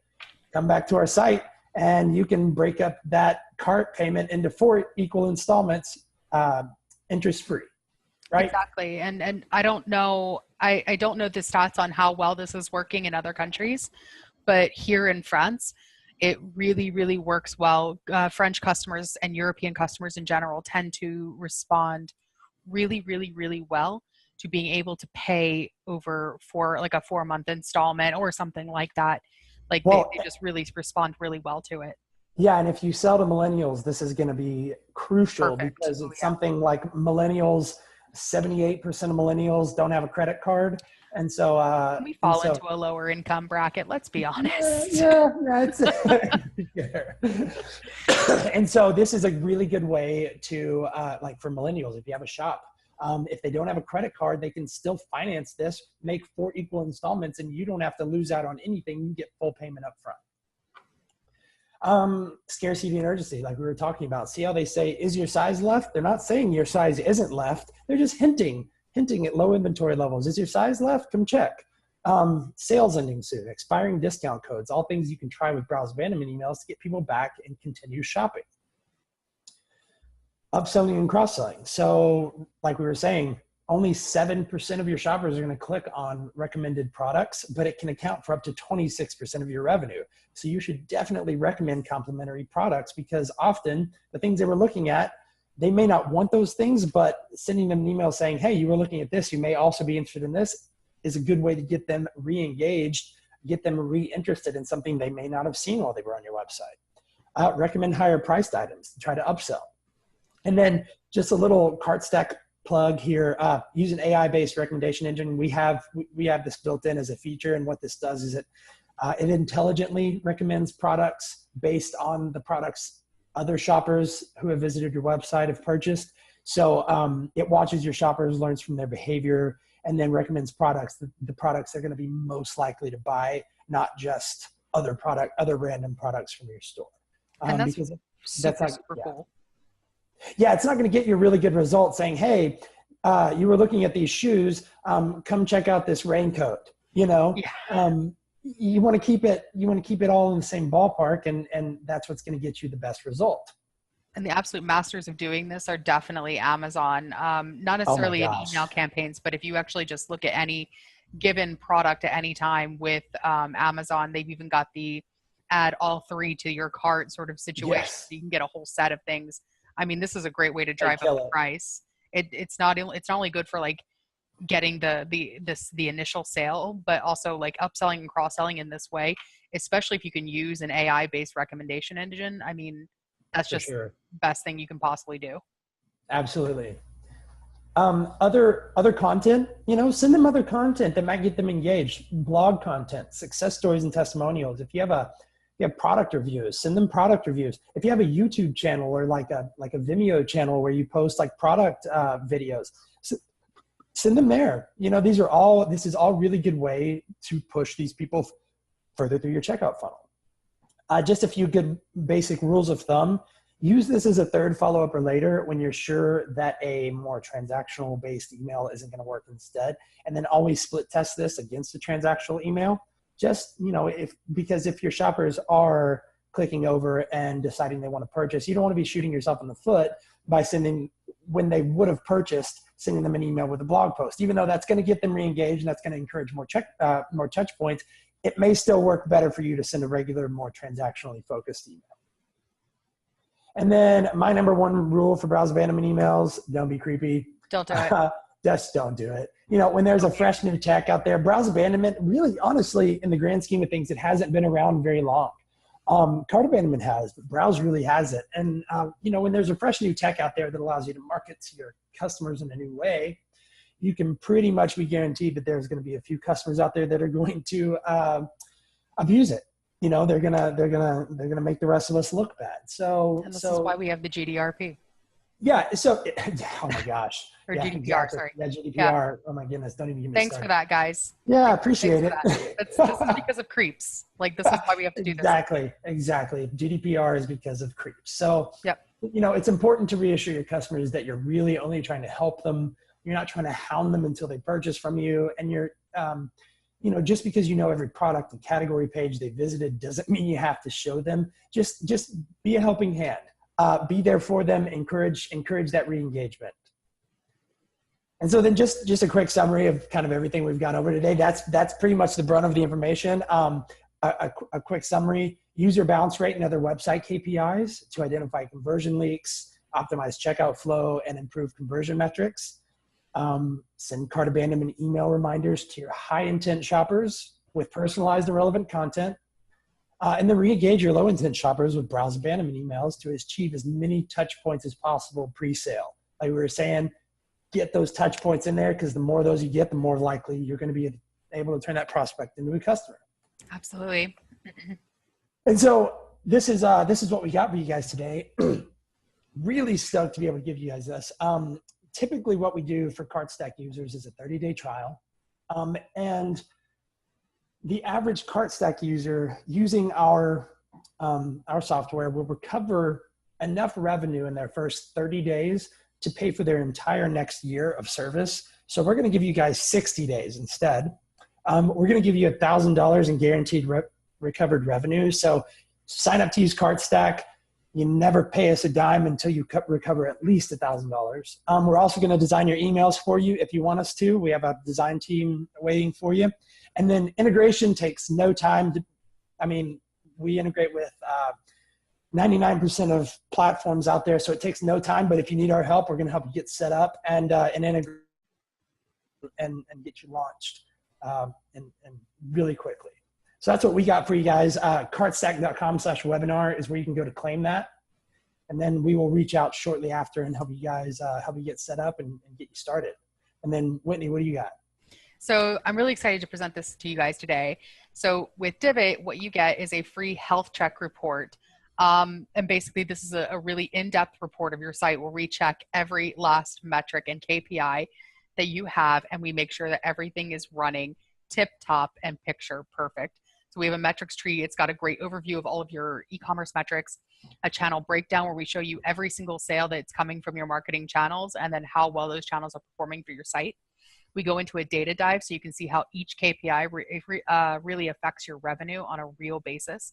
come back to our site and you can break up that cart payment into 4 equal installments, interest-free, right?
Exactly. And I don't know, I don't know the stats on how well this is working in other countries, but here in France, it really, really works well. French customers and European customers in general tend to respond really, really, really well to being able to pay over for like a 4-month installment or something like that. Like they just really respond really well to it.
Yeah, and if you sell to millennials, this is going to be crucial.
Perfect.
Because it's something like millennials, 78% of millennials don't have a credit card. And so
we fall into a lower income bracket, let's be honest.
Yeah. And so this is a really good way to like for millennials, if you have a shop, if they don't have a credit card, they can still finance this, make 4 equal installments, and you don't have to lose out on anything. You get full payment up front. Scarcity and urgency, like we were talking about. See how they say, is your size left? They're not saying your size isn't left. They're just hinting at low inventory levels. Is your size left? Come check. Sales ending soon, expiring discount codes, all things you can try with browse abandonment emails to get people back and continue shopping. Upselling and cross-selling. So like we were saying, only 7% of your shoppers are going to click on recommended products, but it can account for up to 26% of your revenue. So you should definitely recommend complementary products, because often the things they were looking at, they may not want those things, but sending them an email saying, hey, you were looking at this, you may also be interested in this, is a good way to get them re-engaged, get them re-interested in something they may not have seen while they were on your website. Recommend higher priced items, try to upsell. And then just a little Cartstack plug here, use an AI-based recommendation engine. We have this built in as a feature, and what this does is it intelligently recommends products based on the products other shoppers who have visited your website have purchased. So it watches your shoppers, learns from their behavior, and then recommends products, the products they're going to be most likely to buy, not just other random products from your store.
And that's
because
super cool.
Yeah, it's not going to get you a really good result saying, hey, you were looking at these shoes, come check out this raincoat. You want to keep it all in the same ballpark, and that's what's going to get you the best result.
And the absolute masters of doing this are definitely Amazon. Not necessarily in email campaigns, but if you actually just look at any given product at any time with Amazon, they've even got the add all three to your cart sort of situation.
Yes.
So you can get a whole set of things. I mean, this is a great way to drive up the price. It's not only good for like getting the initial sale, but also like upselling and cross-selling in this way, especially if you can use an AI-based recommendation engine. I mean, that's just the best thing you can possibly do.
Absolutely. Other content, send them other content that might get them engaged. Blog content, success stories and testimonials. If you have product reviews, send them product reviews. If you have a YouTube channel or like a Vimeo channel where you post like product videos, send them there. This is all really good way to push these people further through your checkout funnel. Just a few good basic rules of thumb. Use this as a third follow-up or later when you're sure that a more transactional based email isn't going to work instead. And then always split test this against a transactional email. Just, because if your shoppers are clicking over and deciding they want to purchase, you don't want to be shooting yourself in the foot by sending, when they would have purchased, sending them an email with a blog post. Even though that's going to get them re-engaged and that's going to encourage more touch points, it may still work better for you to send a regular, more transactionally focused email. And then my number one rule for browse abandonment emails, don't be creepy.
Don't do it.
Just don't do it. When there's a fresh new tech out there, browse abandonment, really, honestly, in the grand scheme of things, it hasn't been around very long. Cart abandonment has, but browse really hasn't. And, when there's a fresh new tech out there that allows you to market to your customers in a new way, you can pretty much be guaranteed that there's going to be a few customers out there that are going to abuse it. They're gonna make the rest of us look bad. So
this is why we have the GDRP.
Yeah. So, oh my gosh.
Or
yeah,
GDPR,
exactly.
sorry.
Yeah, GDPR. Yeah. Oh my goodness. Don't even give me
Thanks
started.
for that, guys.
Yeah, I appreciate it.
This is because of creeps. Like, this is why we have to do this.
Exactly. GDPR is because of creeps. So,
yep.
It's important to reassure your customers that you're really only trying to help them. You're not trying to hound them until they purchase from you. And you're, just because every product and category page they visited doesn't mean you have to show them. Just be a helping hand. Be there for them. Encourage that re-engagement. And so then just a quick summary of kind of everything we've gone over today. That's pretty much the brunt of the information. A quick summary: user bounce rate and other website KPIs to identify conversion leaks, optimize checkout flow, and improve conversion metrics. Send cart abandonment email reminders to your high intent shoppers with personalized and relevant content. And then re-engage your low intent shoppers with browse abandonment emails to achieve as many touch points as possible pre-sale. Like we were saying, get those touch points in there, because the more of those you get, the more likely you're going to be able to turn that prospect into a customer.
Absolutely.
And so this is what we got for you guys today. Really stoked to be able to give you guys this. Typically what we do for Cartstack users is a 30-day trial. And the average Cartstack user using our software will recover enough revenue in their first 30 days to pay for their entire next year of service. So we're going to give you guys 60 days instead. We're going to give you $1,000 in guaranteed recovered revenue. So sign up to use Cartstack. You never pay us a dime until you recover at least $1,000. We're also going to design your emails for you if you want us to. We have a design team waiting for you. And then integration takes no time. We integrate with 99% of platforms out there, so it takes no time. But if you need our help, we're going to help you get set up and integrate and get you launched and really quickly. So that's what we got for you guys. Cartstack.com/webinar is where you can go to claim that. And then we will reach out shortly after and help you guys, help you get set up and get you started. And then Whitney, what do you got?
So I'm really excited to present this to you guys today. So with Divvit, what you get is a free health check report. And basically this is a really in-depth report of your site where we check every last metric and KPI that you have, and we make sure that everything is running tip top and picture perfect. So we have a metrics tree. It's got a great overview of all of your e-commerce metrics, a channel breakdown where we show you every single sale that's coming from your marketing channels and then how well those channels are performing for your site. We go into a data dive so you can see how each KPI really affects your revenue on a real basis.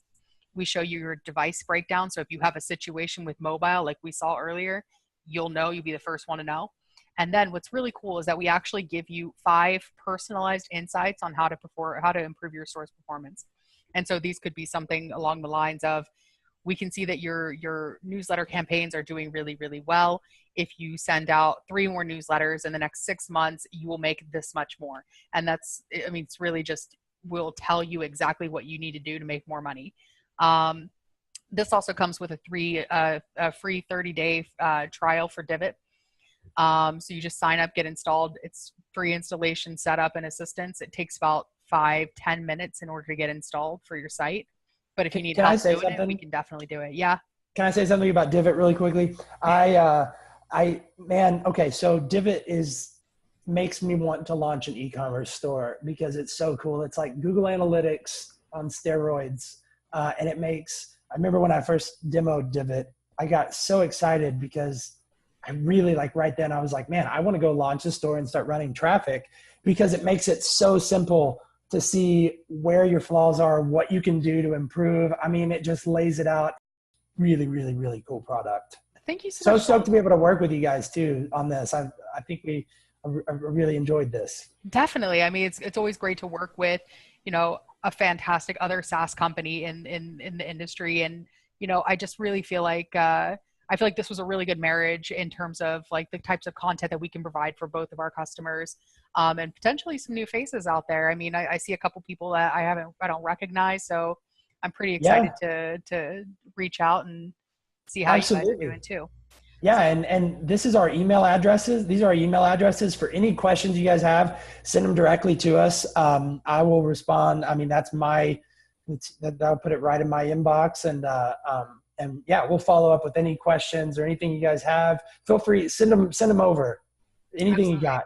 We show you your device breakdown. So if you have a situation with mobile, like we saw earlier, you'll be the first one to know. And then what's really cool is that we actually give you 5 personalized insights on how to improve your store's performance. And so these could be something along the lines of, we can see that your newsletter campaigns are doing really, really well. If you send out 3 more newsletters in the next 6 months, you will make this much more. And it's really just, will tell you exactly what you need to do to make more money. This also comes with a free 30-day trial for Divvit. So you just sign up, get installed. It's free installation, setup, and assistance. It takes about 5-10 minutes in order to get installed for your site. But if you need help doing it, we can definitely do it. Yeah.
Can I say something about Divvit really quickly? Okay, so Divvit makes me want to launch an e-commerce store because it's so cool. It's like Google Analytics on steroids. And I remember when I first demoed Divvit, I got so excited because I really right then I was like, man, I want to go launch a store and start running traffic because it makes it so simple to see where your flaws are, what you can do to improve. It just lays it out. Really, really, really cool product.
Thank you so much.
So stoked to be able to work with you guys too on this. I think I really enjoyed this.
Definitely. It's always great to work with, a fantastic other SaaS company in the industry. And, I just really feel like, this was a really good marriage in terms of the types of content that we can provide for both of our customers, and potentially some new faces out there. I see a couple people that I don't recognize. So I'm pretty excited to reach out and see how
Absolutely.
You guys are doing too.
Yeah. And this is our email addresses. These are our email addresses for any questions you guys have. Send them directly to us. I will respond. I'll put it right in my inbox and yeah, we'll follow up with any questions or anything you guys have. Feel free, send them over. Anything Absolutely. You got.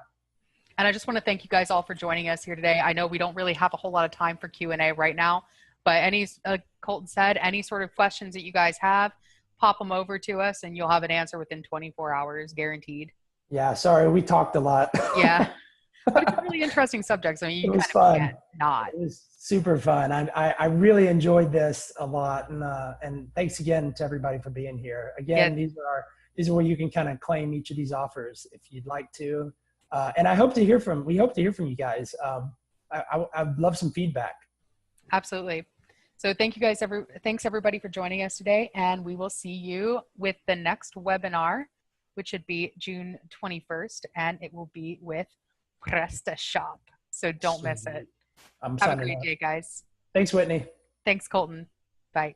And I just want to thank you guys all for joining us here today. I know we don't really have a whole lot of time for Q&A right now, but Colton said, any sort of questions that you guys have, pop them over to us and you'll have an answer within 24 hours, guaranteed.
Yeah, sorry, we talked a lot.
Yeah, but it's a really interesting subject. So you
kind of can't not. It was super fun. I really enjoyed this a lot, and thanks again to everybody for being here. Again, these are where you can kind of claim each of these offers if you'd like to. And we hope to hear from you guys. I'd love some feedback.
Absolutely. So thank you guys, thanks everybody for joining us today. And we will see you with the next webinar, which should be June 21st. And it will be with Bradshaw. So don't miss it. Have a great day, guys.
Thanks, Whitney.
Thanks, Colton. Bye.